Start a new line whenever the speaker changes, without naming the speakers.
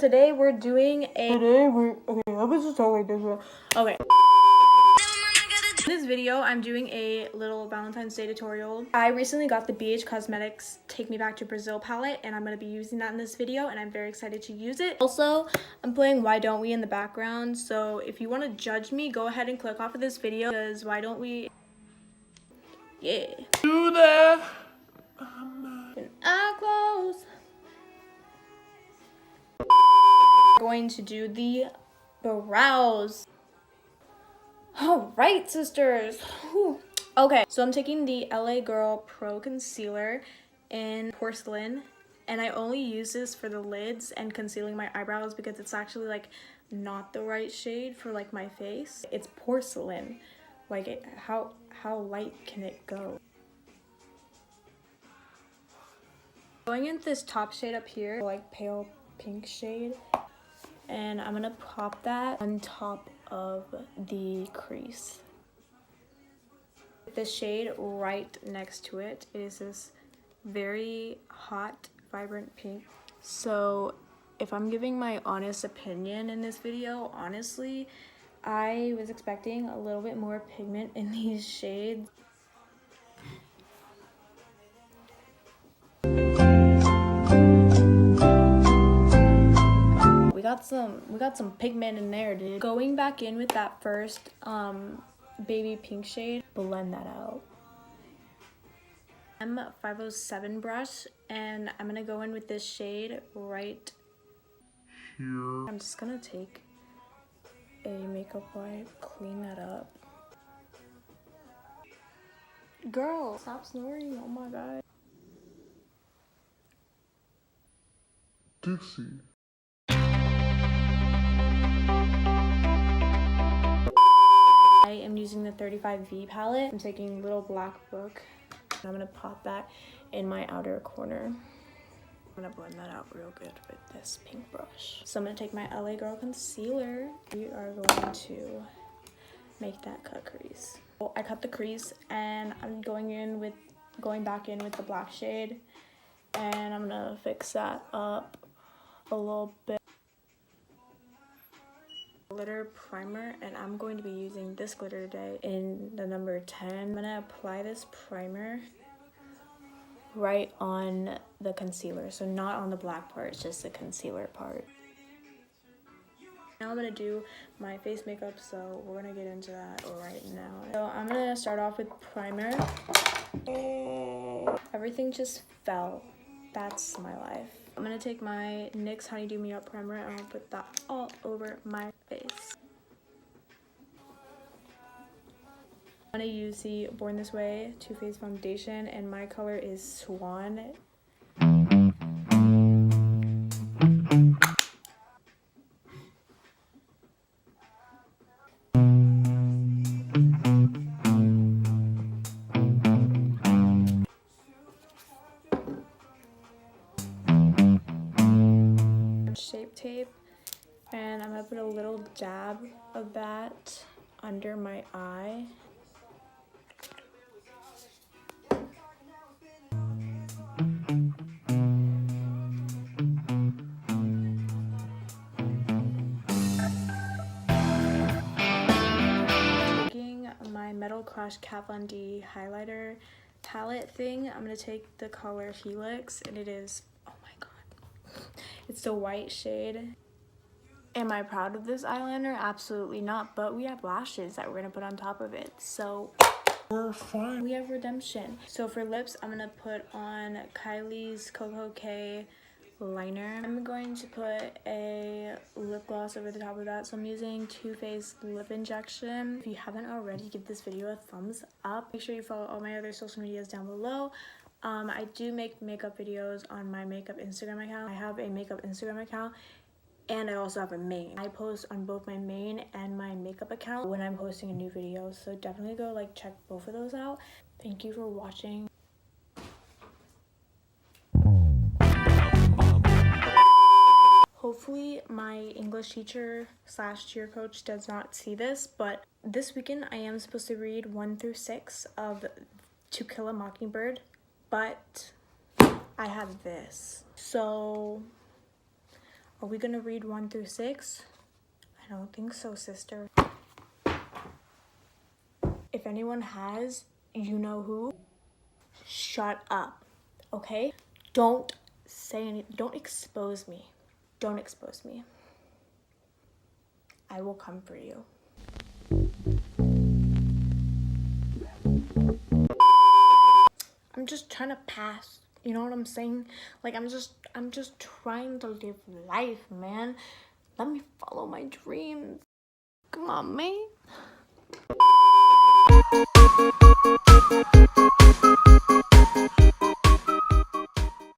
Today we're doing okay, let's just talk like this one. Okay. In this video, I'm doing a little Valentine's Day tutorial. I recently got the BH Cosmetics Take Me Back to Brazil palette, and I'm going to be using that in this video, and I'm very excited to use it. Also, I'm playing Why Don't We in the background, so if you want to judge me, go ahead and click off of this video, because Why Don't We... Yeah. Do that. And I close. Going to do the brows. All right, sisters. Whew. Okay, so I'm taking the LA Girl Pro Concealer in Porcelain, and I only use this for the lids and concealing my eyebrows because it's actually like not the right shade for like my face. It's porcelain. Like how light can it go? Going in this top shade up here, like pale pink shade, and I'm gonna pop that on top of the crease. The shade right next to it is this very hot, vibrant pink. So if I'm giving my honest opinion in this video, honestly, I was expecting a little bit more pigment in these shades. We got some pigment in there, dude. Going back in with that first baby pink shade, blend that out. M507 brush, and I'm gonna go in with this shade right here. I'm just gonna take a makeup wipe, clean that up. Girl, stop snoring, oh my god. Dixie. I am using the 35V palette. I'm taking Little Black Book, and I'm gonna pop that in my outer corner. I'm gonna blend that out real good with this pink brush. So I'm gonna take my LA Girl concealer. We are going to make that cut crease. Well, I cut the crease, and I'm going back in with the black shade, and I'm gonna fix that up a little bit. Glitter primer, and I'm going to be using this glitter today in the number 10. I'm gonna apply this primer right on the concealer, so not on the black part, it's just the concealer part. Now I'm gonna do my face makeup, so we're gonna get into that right now. So I'm gonna start off with primer. Everything just fell. That's my life. I'm gonna take my NYX Honeydew Me Up primer, and I'll put that all over my face. I'm gonna use the Born This Way Too Faced foundation, and my color is Swan. Shape tape, and I'm gonna put a little dab of that under my eye. Taking my Metal Crush Kat Von D highlighter palette thing, I'm gonna take the color Helix, and it is, oh my god, it's the white shade. Am I proud of this eyeliner? Absolutely not, but we have lashes that we're gonna put on top of it, so we're fine. We have redemption. So for lips, I'm gonna put on Kylie's Coco K liner. I'm going to put a lip gloss over the top of that, so I'm using Too Faced Lip Injection. If you haven't already, give this video a thumbs up. Make sure you follow all my other social medias down below. I do make makeup videos on my makeup Instagram account. I have a makeup Instagram account, and I also have a main. I post on both my main and my makeup account when I'm posting a new video, so definitely go check both of those out. Thank you for watching. Hopefully my English teacher / cheer coach does not see this, but this weekend I am supposed to read 1 through 6 of To Kill a Mockingbird, but I have this. So Are we gonna read 1 through 6? I don't think so, sister. If anyone has, you know who, shut up, okay? Don't say anything. Don't expose me. Don't expose me. I will come for you. I'm just trying to pass. You know what I'm saying? Like, I'm just trying to live life, man. Let me follow my dreams. Come on, man.